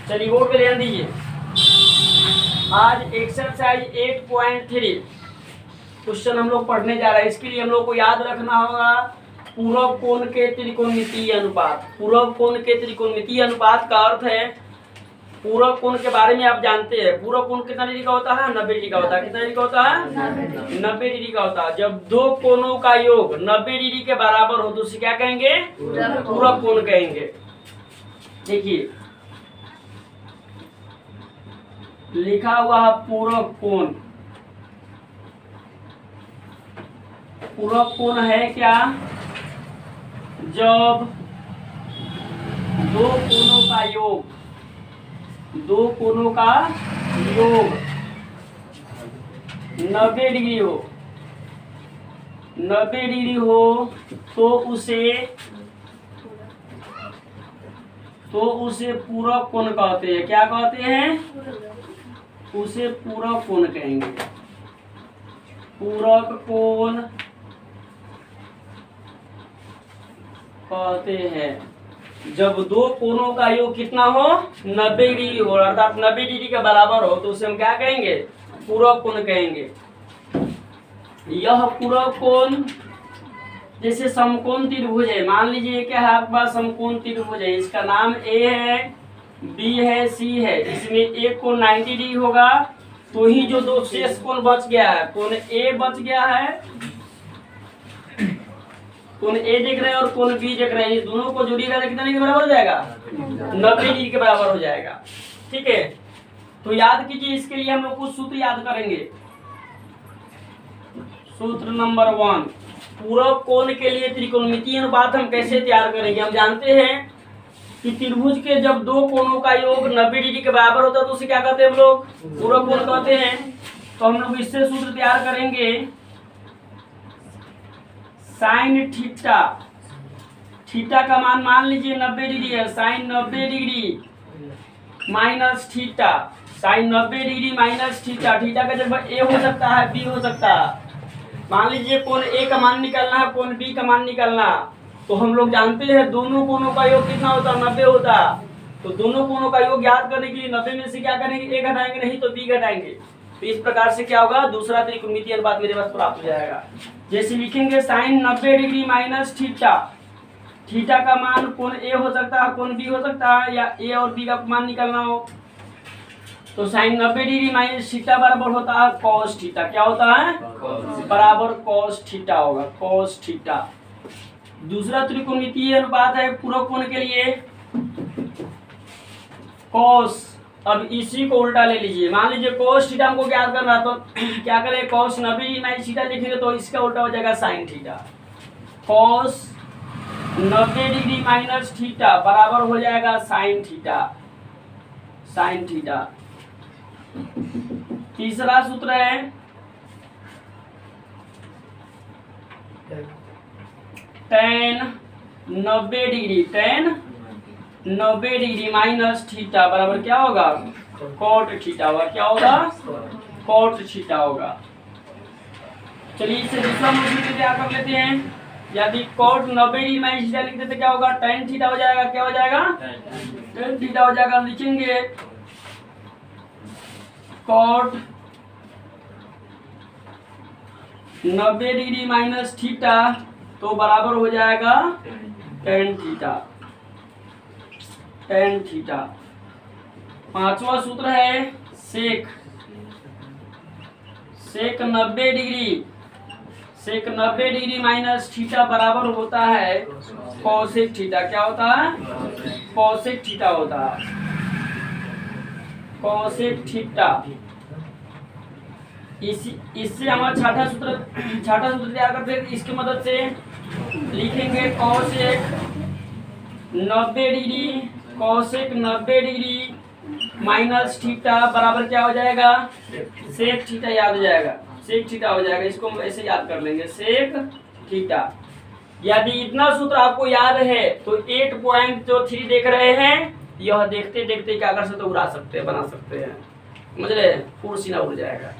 चलिए बोर्ड पे ध्यान दीजिए। आज एक्सरसाइज 8.3 क्वेश्चन हम लोग पढ़ने जा रहे हैं। इसके लिए हम लोग को याद रखना होगा पूरक कोण के त्रिकोणमितीय अनुपात। पूरक कोण के त्रिकोणमितीय अनुपात का अर्थ है, पूरक कोण के बारे में आप जानते हैं। पूरक कोण कितना डिग्री का होता है? 90 डिग्री का होता है। कितना डिग्री का होता है? 90 डिग्री का होता है। जब दो कोणों का योग 90 डिग्री के बराबर हो तो उसे क्या कहेंगे? पूरक कोण कहेंगे। देखिए लिखा हुआ है पूरक कोण। पूरक कोण है क्या? जब दो कोणों का योग 90 डिग्री हो, 90 डिग्री हो तो उसे पूरक कोण कहते हैं। क्या कहते हैं? उसे पूरक कोण कहेंगे। पूरक कोण कहते हैं जब दो कोणों का योग कितना हो? 90 डिग्री हो, अर्थात 90 डिग्री के बराबर हो तो उसे हम क्या कहेंगे? पूरक कोण कहेंगे। यह पूरक कोण जैसे समकोण त्रिभुज है। मान लीजिए क्या है आपके पास? समकोण त्रिभुज है। इसका नाम ए है, बी है, सी है। इसमें एक कोण 90 डिग्री होगा तो ही जो दो शेष कोण बच गया है, कोण ए बच गया है, कोण ए देख रहे हैं और कोण बी देख रहे हैं। ये दोनों को जोड़िएगा तो कितने के बराबर हो जाएगा? 90 डिग्री के बराबर हो जाएगा। ठीक है, तो याद कीजिए। इसके लिए हम लोग कुछ सूत्र याद करेंगे। सूत्र नंबर 1, पूरक कोण के लिए त्रिकोणमितीय अनुपात हम कैसे तैयार करेंगे? हम जानते हैं कि त्रिभुज के जब दो कोणों का योग 90 डिग्री के बराबर होता है तो उसे क्या कहते हैं हम लोग? पूरक कोण कहते हैं। तो हम लोग इससे सूत्र तैयार करेंगे। साइन थीटा, थीटा का मान लीजिए 90 डिग्री है। Sine 90 degree minus theta, sine 90 degree minus theta. Theta का जब ए हो सकता है, बी हो सकता है। मान लीजिए कोण ए का मान निकालना है, कोण बी का मान निकालना, तो हम लोग जानते हैं दोनों कोणों का योग कितना होता है? 90 होता। तो दोनों कोणों का योग याद करने के लिए 90 में से क्या करेंगे? ए घटाएंगे, नहीं तो बी घटाएंगे। तो इस प्रकार से क्या होगा? दूसरा त्रिकोणमितीय अनुपात मेरे पास प्राप्त हो जाएगा। जैसे लिखेंगे sine 90 degree minus theta. Theta का मान कोण ए हो सकता है, कोण बी हो सकता है, या ए और बी का मान निकालना हो तो साइन 90 डिग्री माइनस थीटा बराबर होता है कॉस थीटा। क्या होता है? बराबर कॉस थीटा होगा, कॉस थीटा। दूसरा त्रिकोणमितीय अनुपात है पूरक कोण के लिए कॉस। अब इसी को उल्टा ले लीजिए। मान लीजिए कॉस थीटा हमको ज्ञात करना है तो क्या करें? कॉस 90 डिग्री माइनस थीटा लिखेंगे तो इसका उल्टा हो जाएगा sine theta. Cos 90 degree minus theta बराबर हो जाएगा साइन थीटा, साइन थीटा। तीसरा सूत्र है tan 90 degree, tan 90 degree minus theta बराबर क्या होगा? कॉट थीटा होगा। क्या होगा? कॉट थीटा होगा। चलिए इसे दूसरा सूत्र तैयार कर लेते हैं। यदि कॉट 90 डिग्री माइनस थीटा लिखते तो क्या होगा? tan थीटा हो जाएगा। क्या हो जाएगा? tan थीटा हो जाएगा। लिखेंगे कॉट 90 डिग्री माइनस थीटा तो बराबर हो जाएगा tan थीटा, tan थीटा। पांचवा सूत्र है सेक, सेक 90 डिग्री, सेक 90 डिग्री माइनस थीटा बराबर होता है कॉसेक थीटा। क्या होता है? कॉसेक थीटा होता है, कॉसेक थीटा। इससे हमारा छठा सूत्र तैयार करते हैं। इसकी मदद से लिखेंगे cosec 90 degree, cosec 90 degree minus theta बराबर क्या हो जाएगा? सेक थीटा याद हो जाएगा, सेक थीटा हो जाएगा। इसको हम ऐसे याद कर लेंगे, सेक थीटा। यदि इतना सूत्र आपको याद है तो 8.3 देख रहे हैं, यह देखते देखते क्या कर सकते? उड़ा सकते हैं, बना सकते हैं। समझ रहे? पूरा सीना उड़ जाएगा।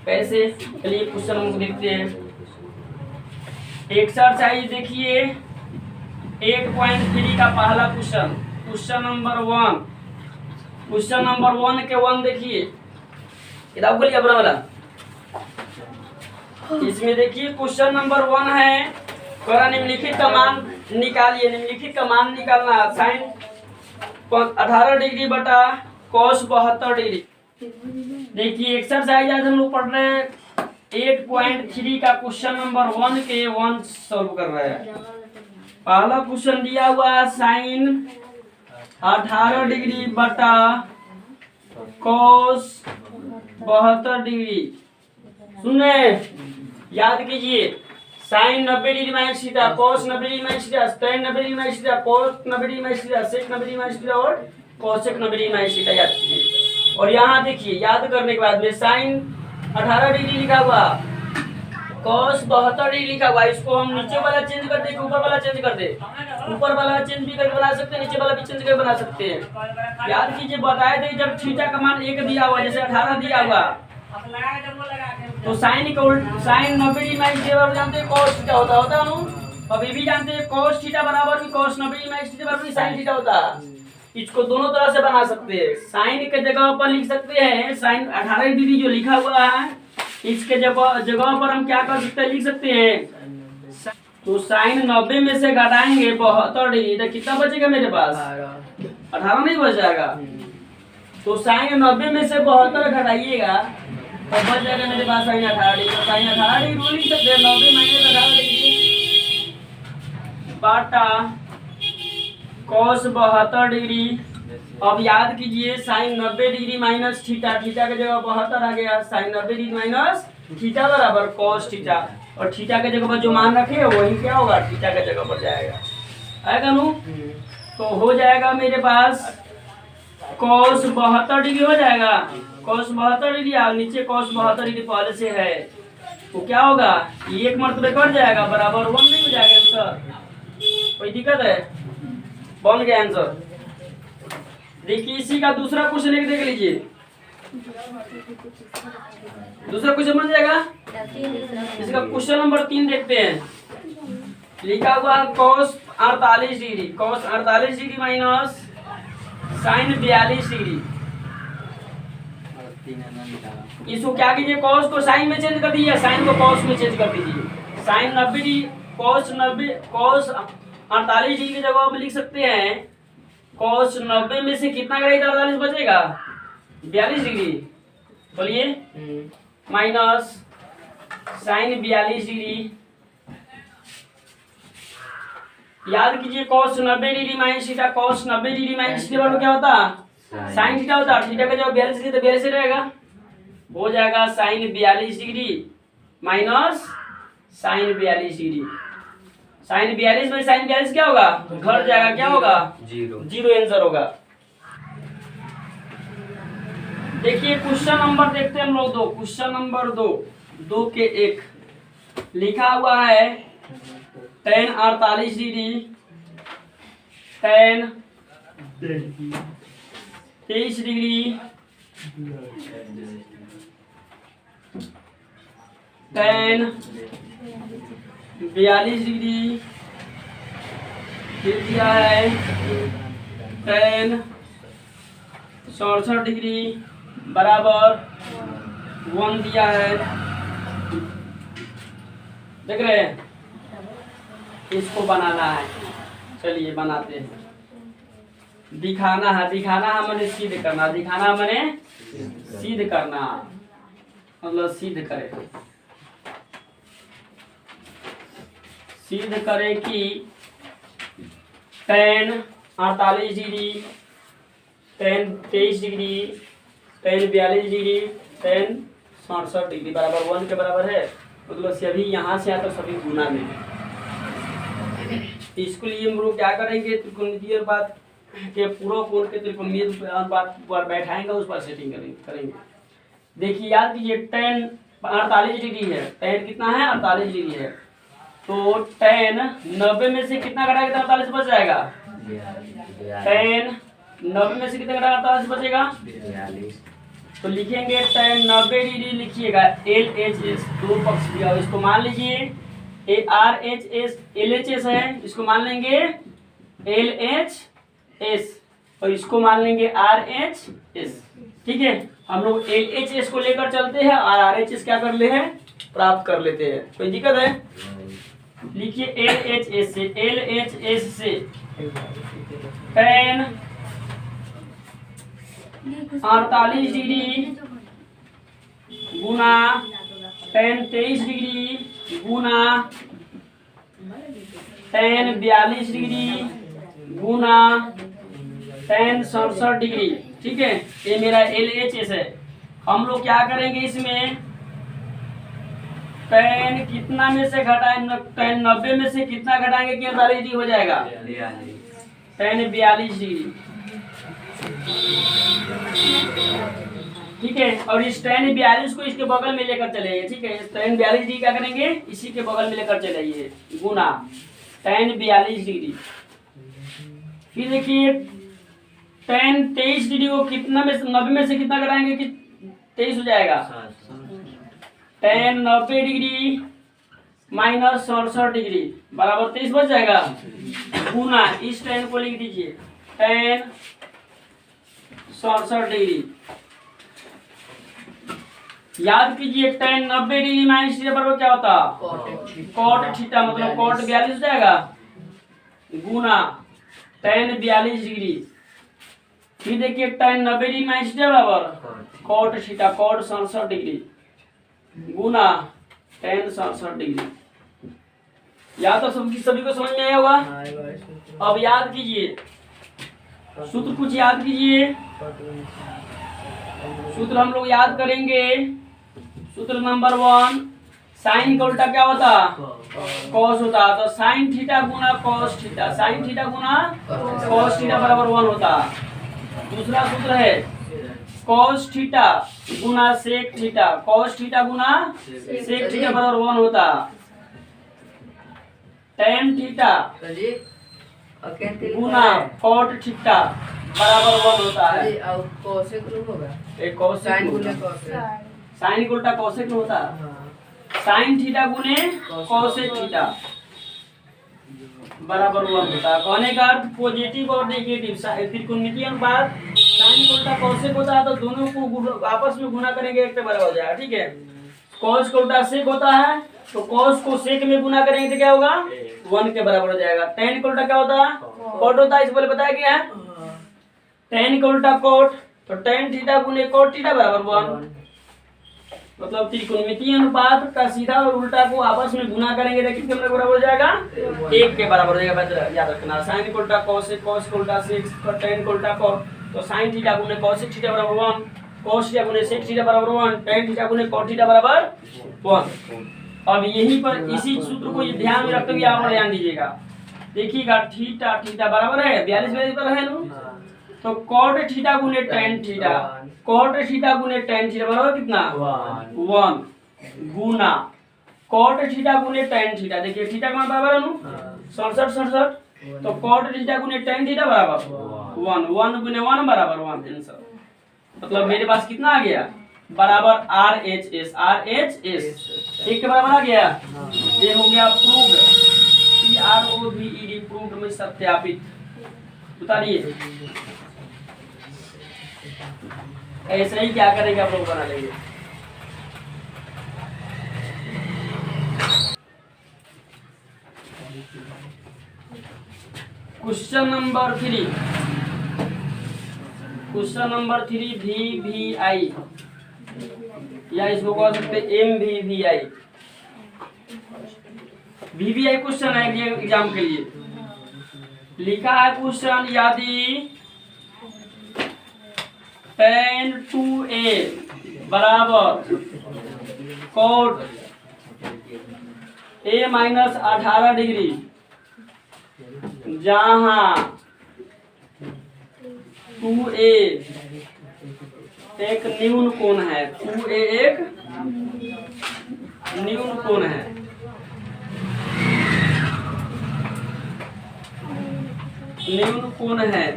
कैसे? चलिए क्वेश्चन हम देखते हैं। एक्सरसाइज देखिए 8.3 का पहला question, question number 1। Question number 1 के 1 देखिए, किताब खोलिए अपना वाला। इसमें देखिए क्वेश्चन नंबर 1 है, थोड़ा निम्नलिखित का मान निकालिए। निम्नलिखित का मान निकालना, साइन 18 डिग्री बटा कॉस 72 डिग्री। देखिए एक्सरसाइज आज हम लोग पढ़ रहे हैं 8.3 का क्वेश्चन नंबर 1 के 1 सॉल्व कर रहे हैं। पहला क्वेश्चन दिया हुआ है साइन 18 डिग्री बटा कॉस 72 डिग्री। सुने, याद कीजिए, sine 90 degree minus theta, cos 90 degree minus theta, tan 90 degree minus theta, cos 90 degree minus theta, sec 90 degree minus theta और कोसेक 90 डिग्री माइनस थीटा, याद कीजिए। और यहाँ देखिए, याद करने के बाद में साइन 18 डिग्री लिखा हुआ, कॉस 72 डिग्री लिखा हुआ, इसको हम नीचे वाला चेंज कर दे कि ऊपर वाला चेंज कर दे? ऊपर वाला चेंज भी करके बना सकते हैं, नीचे वाला भी चेंज करके बना सकते हैं। याद कीजिए, बताए थे जब थीटा का मान 1 दिया हुआ, जैसे 18 दिया हुआ, तो साइन का साइन 90 डिग्री माइनस थीटा बराबर जानते हैं कॉस थीटा होता है ना। अब ये भी जानते हैं कॉस थीटा बराबर भी कॉस 90 डिग्री माइनस थीटा बराबर भी साइन थीटा होता है। इसको दोनों तरह से बना सकते हैं। साइन के जगह पर लिख सकते हैं, साइन 18 डिग्री जो लिखा हुआ है, इसके जगह पर हम क्या कर सकते हैं, लिख सकते हैं। तो साइन 90 में से घटाएंगे 72 डिग्री, तो कितना बचेगा मेरे पास? 18 नहीं बच जाएगा। तो साइन 90 में से 72 घटाइएगा तो बच जाएगा मेरे पास साइन 18 डिग्री। तो साइन 18 डिग्री लिख सकते हैं, 90 माइनस 18 डिग्री बाटा कॉस 72 डिग्री। अब याद कीजिए, sine 90 degree minus theta, theta की जगह 72 आ गया, साइन 90 डिग्री माइनस थीटा बराबर कॉस थीटा, और थीटा के जगह पर जो मान रखे वही क्या होगा, थीटा के जगह पर जाएगा, आएगा नु। तो हो जाएगा मेरे पास कॉस 72 डिग्री हो जाएगा, कॉस 72 डिग्री, और नीचे कॉस 72 डिग्री पहले से है, तो क्या होगा, एक मरतबे कट जाएगा, बराबर 1 नहीं हो जाएगा आंसर? कोई दिक्कत है? बन गया आंसर। देखिए इसी का दूसरा क्वेश्चन एक देख लीजिए, दूसरा क्वेश्चन बन जाएगा। इसका क्वेश्चन नंबर 3 देखते हैं। लिखा हुआ cos 48 degree, cos 48 degree minus sine 42 degree. इसको क्या कीजिए, cos को साइन में चेंज कर दीजिए, साइन को cos में चेंज कर दीजिए। साइन 90 डिग्री cos 48 डिग्री की जगह में लिख सकते हैं, cos 90 में से कितना करेगा, 48 बचेगा 42 डिग्री, बोलिए, माइनस साइन 42 डिग्री। याद कीजिए, cos 90 degree minus theta, cos 90 degree minus theta क्या होता, साइन थीटा होता है। थीटा का जब 42 डिग्री तो 42 रहेगा, हो जाएगा sine 42 degree minus sine 42 degree. Sine 42 में साइन 42 क्या होगा, घट जाएगा, क्या होगा, जीरो आंसर होगा। देखिए क्वेश्चन नंबर देखते हैं हम लोग 2, क्वेश्चन नंबर 2 के 1 लिखा हुआ है tan 48 degree, tan 23 degree, tan 42 degree, फिर दिया है tan 67 डिग्री बराबर 1 दिया है। देख रहे हैं, इसको बनाना है, चलिए बनाते हैं। दिखाना है, मैंने सिद्ध करना, दिखाना मैंने सिद्ध करना, मतलब सिद्ध करे कि tan 48 degree, tan 23 degree, tan 42 degree, tan 67 degree बराबर 1 के बराबर है। मतलब सभी यहाँ से आता सभी गुना में। इसके लिए हम लोग क्या करेंगे, त्रिकोणमितीय अनुपात के पूरा कोण के त्रिकोणीय अनुपात पर बैठाएंगे, उस पर सेटिंग करेंगे। देखिए याद कीजिए, tan 48 डिग्री है, tan कितना है, 48 डिग्री है, तो tan 90 में से कितना घटाएगा, 48 बच जाएगा। tan 90 में से कितना घटाएगा, 48 बचेगा, तो लिखेंगे tan 90 डिग्री, लिखिएगा LHS, दो पक्ष दिया, इसको मान लीजिए RHS LHS है, इसको मान लेंगे LHS, और इसको मान लेंगे आर एच एस। ठीक है, हम लोग एल एच एस को लेकर चलते हैं और आर एच एस क्या कर ले हैं, प्राप्त कर लेते हैं। कोई दिक्कत है? लिखिए एल एच एस से, एल एच एस से tan 48 डिग्री गुना tan 23 डिग्री गुना tan 42 डिग्री गुना tan 67 डिग्री। ठीक है, ये मेरा एल एच एस है। हम लोग क्या करेंगे इसमें, tan कितना में से घटाएं, tan 90 में से कितना घटाएंगे कि 48 डिग्री हो जाएगा, tan 42 डिग्री। ठीक है, और इस tan 42 को इसके बगल में लेकर चलेंगे। ठीक है, tan 42 डिग्री क्या करेंगे, इसी के बगल में लेकर चलेंगे गुना tan 42 डिग्री। फिर देखिए tan 23 डिग्री को कितना में से 90 में से कितना घटाएंगे कि 23 हो जाएगा, tan 90 डिग्री माइनस 67 डिग्री बराबर 23 बच जाएगा गुना इस tan को लिख दीजिए tan 67 डिग्री। याद कीजिए tan 90 डिग्री माइनस थीटा बराबर क्या होता, कॉट थीटा, मतलब कॉट 42 हो जाएगा गुना tan 42 डिग्री। फिर देखिए tan 90 डिग्री माइनस थीटा बराबर कॉट थीटा, कॉट 67 डिग्री गुना tan 67 डिग्री। या तो सभी को समझ में आया होगा। अब याद कीजिए, सूत्र कुछ याद कीजिए। सूत्र हम लोग याद करेंगे। सूत्र नंबर 1, साइन का उल्टा क्या होता, कॉस होता। तो साइन थीटा गुना कॉस थीटा, साइन थीटा गुना कॉस थीटा बराबर 1 होता। दूसरा सूत्र है कॉस थीटा गुना सेक थीटा, कॉस थीटा गुना सेक थीटा बराबर 1 होता। tan थीटा गुना कॉट थीटा बराबर 1 होता है। एक साइन उल्टा कोसेक होता है। साइन थीटा गुने कोसेक थीटा बराबर 1 होता है। कहने का अर्थ पॉजिटिव और नेगेटिव त्रिकोणमितीय अनुपात साइन उल्टा कोसेक होता है, तो दोनों को आपस में गुना करेंगे एक पे बराबर हो जाएगा। ठीक है, कॉस को उल्टा सेक होता है, तो कॉस को सेक में गुना करेंगे तो क्या होगा, 1 के बराबर हो जाएगा। tan को उल्टा क्या होता है, कॉट होता है, इस पहले बताया गया है। tan को उल्टा कॉट, तो tan थीटा गुने कॉट थीटा बराबर 1। मतलब त्रिकोणमितीय अनुपात का सीधा और उल्टा को आपस में गुना करेंगे तो कितने बराबर हो जाएगा, 1 के बराबर हो जाएगा। याद रखना, साइन को उल्टा कॉसेक, कॉस को उल्टा सेक, tan को उल्टा कॉट, तो साइन थीटा गुने कॉसेक थीटा बराबर 1, कॉस थीटा गुने सेक थीटा बराबर 1, tan थीटा गुने कॉट थीटा बराबर 1। अब यहीं पर इसी सूत्र को ध्यान में रखते हुए आप ध्यान दीजिएगा। देखिएगा थीटा थीटा बराबर है 42 पर है ना, तो कॉट थीटा गुने tan थीटा, कॉट थीटा गुने tan थीटा बराबर कितना, 1 गुना कॉट थीटा गुने tan थीटा। देखिए थीटा का मान बराबर है ना 67, तो कॉट थीटा गुने tan थीटा बराबर 1 गुने 1 बराबर 1 आंसर। मतलब मेरे पास कितना आ गया, बराबर R H S, R H S 1 के बराबर आ गया। ये हो गया प्रूव्ड, PROVED प्रूव्ड में सत्यापित। बताइए ऐसे ही क्या करेंगे आप लोग, बना लेंगे। Question number 3, question number 3 VVI, या इसको कह सकते MVVI। VVI क्वेश्चन है एग्जाम के लिए। लिखा है क्वेश्चन, यदि tan 2A बराबर cot A माइनस 18 डिग्री, जहां 2A एक न्यून कोण है, 2A एक न्यून कोण है, न्यून कोण है,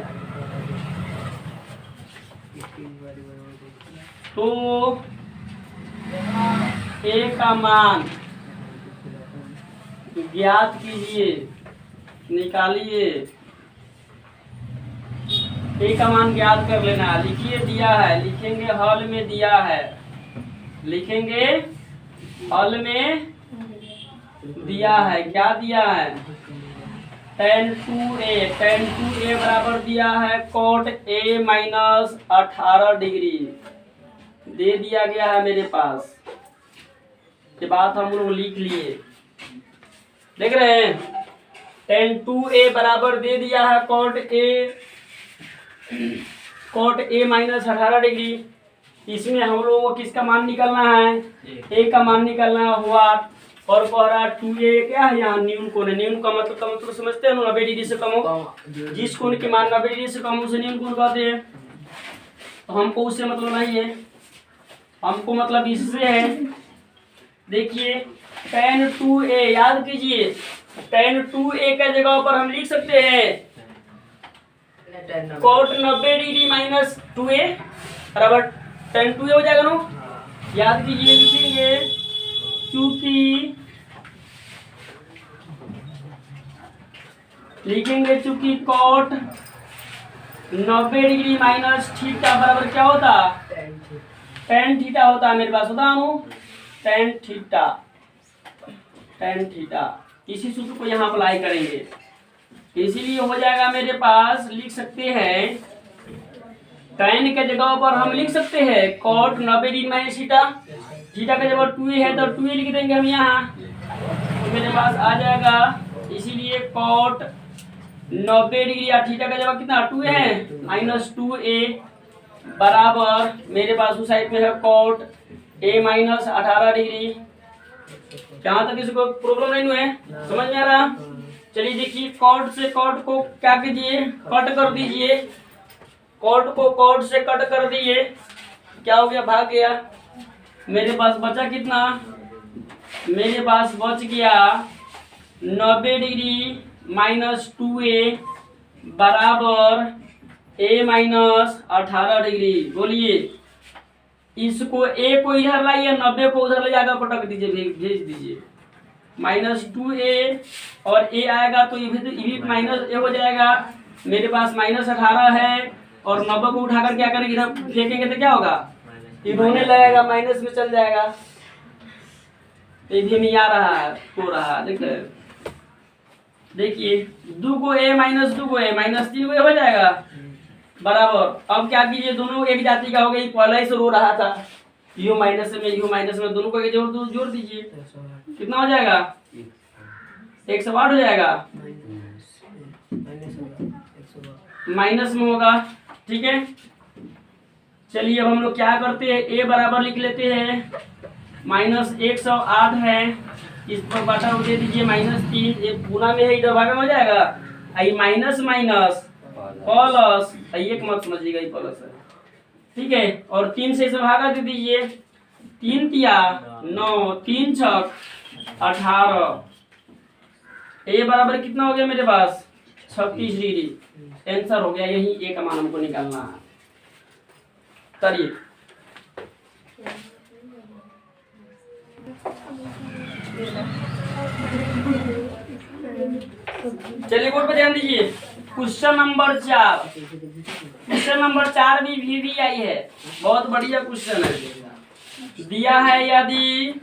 तो A का मान ज्ञात कीजिए, निकालिए। ए का मान ज्ञात कर लेना। लिखिए, दिया है, लिखेंगे हल में दिया है, लिखेंगे हल में दिया है। क्या दिया है? tan 2a, tan 2a बराबर दिया है cot a माइनस 18 डिग्री दे दिया गया है मेरे पास। ये बात हम लोग लिख लिए, देख रहे हैं। tan 2a बराबर दे दिया है cot a माइनस 18 डिग्री। इसमें हम लोगों को किसका मान निकालना है? a का मान निकालना हुआ। और कह रहा 2a क्या है? यहाँ न्यून कोण है। न्यून का मतलब समझते हैं ना, 90 डिग्री से कम हो। जिस कोण की मान 90 डिग्री से कम हो उसे न्यून कोण कहते हैं। तो हमको उससे मतलब नहीं है, हमको मतलब इससे है। देखिए tan 2a, याद कीजिए tan 2a का जगह पर हम लिख सकते हैं cot 90 डिग्री माइनस 2a बराबर tan 2a हो जाएगा ना। याद कीजिए, लिखेंगे चूंकि cot 90 डिग्री माइनस थीटा बराबर क्या होता? tan थीटा होता है। मेरे पास होता हूँ tan थीटा। इसी सूत्र को यहाँ अप्लाई करेंगे, इसीलिए हो जाएगा मेरे पास। लिख सकते हैं tan के जगह पर हम लिख सकते हैं cot 90 degree minus theta. Theta का जगह 2a है तो 2a लिख देंगे हम यहाँ, तो मेरे पास आ जाएगा। इसीलिए cot 90 डिग्री या थीटा का जगह कितना 2a है माइनस 2a बराबर मेरे पास उस साइड में है cot a माइनस 18 डिग्री। यहाँ तक किसी को प्रॉब्लम नहीं हुए, समझ में आ रहा? चलिए देखिए, cot से cot को क्या कीजिए, कट कर दीजिए। cot को cot से कट कर दिए, क्या हो गया? भाग गया। मेरे पास बचा कितना? मेरे पास बच गया 90 डिग्री माइनस 2a बराबर a माइनस 18 डिग्री। बोलिए, इसको a को इधर लाइए, 90 को उधर ले जाकर पटक दीजिए, भेज दीजिए। माइनस 2a और a आएगा तो ये भी माइनस a हो जाएगा। मेरे पास माइनस 18 है और 90 को उठाकर क्या करेंगे, इधर फेंकेंगे तो क्या होगा? ये होने लगेगा, माइनस में चल जाएगा। ये भी में आ रहा है, हो रहा है। देखिए 2 को a माइनस 2 को a माइनस 3 को a हो जाएगा बराबर। अब क्या कीजिए, दोनों एक जाति का हो गया। पहले ही से रो रहा था, यू माइनस में दोनों को जोड़ दीजिए, कितना हो जाएगा? 108 हो जाएगा, माइनस में होगा। ठीक है, चलिए अब हम लोग क्या करते हैं, a बराबर लिख लेते हैं माइनस 108 है, इस पर बटा दे दीजिए -3। ये गुना में है, इधर भागा में हो जाएगा। आई माइनस माइनस प्लस, एक मत समझिएगा, ये प्लस है। ठीक है, और 3 से इसे भागा दे दीजिए। 3 तिया 9, 3 छक 18। a बराबर कितना हो गया मेरे पास? 36 डिग्री। आंसर हो गया, यही a का मान हमको निकालना है। करिए, चलिए बोर्ड पर ध्यान दीजिए। क्वेश्चन नंबर 4, क्वेश्चन नंबर 4 भी VVI है, बहुत बढ़िया क्वेश्चन है। दिया है यदि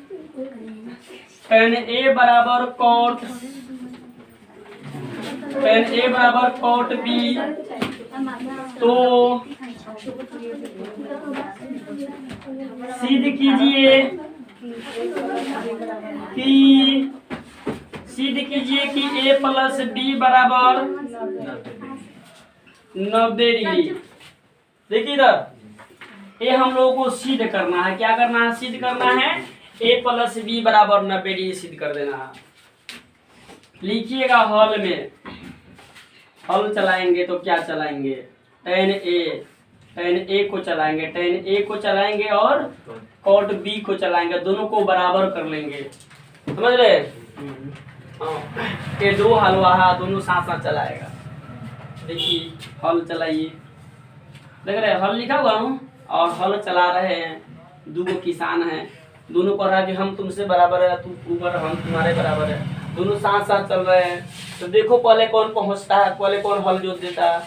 tan A बराबर cot B, तो सिद्ध कीजिए कि a प्लस b बराबर 90 डिग्री। देखिए इधर ये हम लोगों को सिद्ध करना है। क्या करना है? सिद्ध करना है a प्लस b बराबर 90 डिग्री सिद्ध कर देना है। लिखिएगा, हल में हल चलाएंगे तो क्या चलाएंगे? tan a को चलाएंगे, tan a को चलाएंगे और cot b को चलाएंगे, दोनों को बराबर कर लेंगे। समझ रहे? ये दो हल वहा दोनों साथ साथ चलाएगा। देखिए हल चलाइए, देख रहे हल लिखा हुआ हूँ और हल चला रहे हैं। दो किसान हैं, दोनों को रहा कि हम तुमसे बराबर है, तुम ऊपर हम तुम्हारे बराबर है, दोनों साथ साथ चल रहे हैं। तो देखो पहले कौन पहुंचता है, पहले कौन हल जोत देता है।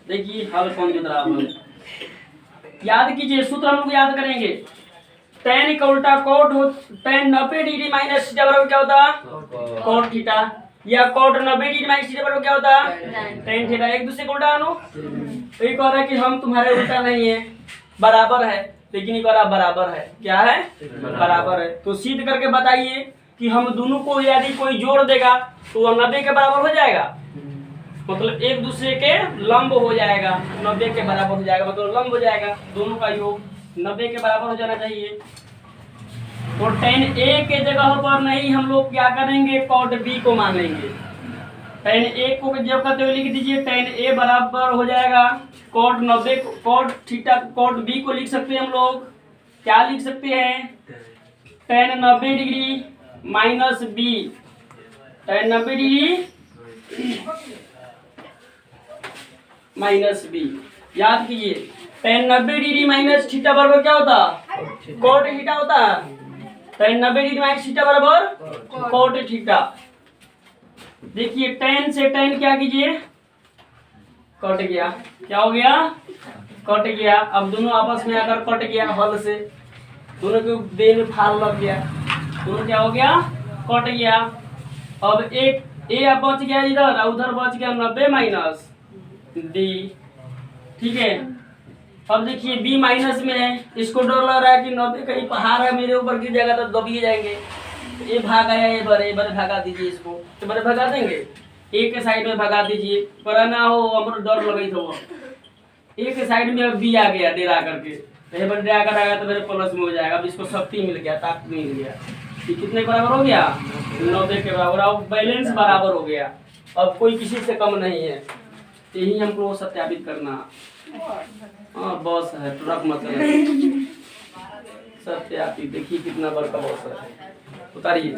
देखिए हल कौन की तरह हल याद कीजिए, सूत्र हम लोग याद करेंगे। tan का उल्टा cot हो, tan 90 डिग्री माइनस थीटा बराबर क्या होता है cot थीटा, या cot 90 डिग्री माइनस थीटा बराबर क्या होता है tan थीटा। एक दूसरे को उल्टा आनो, तो ये कह रहा है कि हम तुम्हारे उल्टा नहीं है, बराबर है, लेकिन ये कह रहा बराबर है, क्या है बराबर है। तो सिद्ध करके बताइए कि हम दोनों को यदि कोई जोड़ देगा तो 90 के बराबर हो जाएगा, मतलब एक दूसरे के लंब हो जाएगा, 90 के बराबर हो जाएगा, मतलब लंब हो जाएगा, दोनों का योग 90 के बराबर हो जाना चाहिए। तो tan A के जगह पर नहीं हम लोग क्या करेंगे, cot B को मान लेंगे। tan A को जब करते हुए लिख दीजिए, tan A बराबर हो जाएगा cot 90, cot theta, cot B को लिख सकते हैं हम लोग, क्या लिख सकते हैं tan 90 degree minus B, tan 90 degree minus B. याद कीजिए tan 90 डिग्री माइनस थीटा बराबर क्या होता है cot थीटा होता है, tan 90 डिग्री माइनस थीटा बराबर cot थीटा। देखिए tan से tan क्या कीजिए कट गया, क्या हो गया कट गया। अब दोनों आपस में आकर कट गया, हल से दोनों के देह में फाल लग गया, दोनों क्या हो गया कट गया। अब एक ए बच गया इधर, उधर बच गया 90 माइनस डी, ठीक है। अब देखिए बी माइनस में है, इसको डर लग रहा है कि 90 कहीं पहाड़ है मेरे ऊपर गिर जाएगा तो दबिए जाएंगे। ये भाग आया, ये बारे भगा दीजिए इसको, तो बारे भगा देंगे, ए के साइड में भगा दीजिए, पर ना हो हमको डर लगी तो ए के साइड में अब बी आ गया डेरा करके, तो बार डेरा कर आएगा तो मेरे प्लस में हो जाएगा। अब इसको शक्ति मिल गया, ताकत मिल गया, ये कितने के बराबर हो गया 90 के बराबर। अब बैलेंस बराबर हो गया, अब कोई किसी से कम नहीं है, यही हमको सत्यापित करना। हाँ बॉस है, ट्रक मतलब सत्यापित, देखिए कितना बड़ा बॉस है, उतारिए।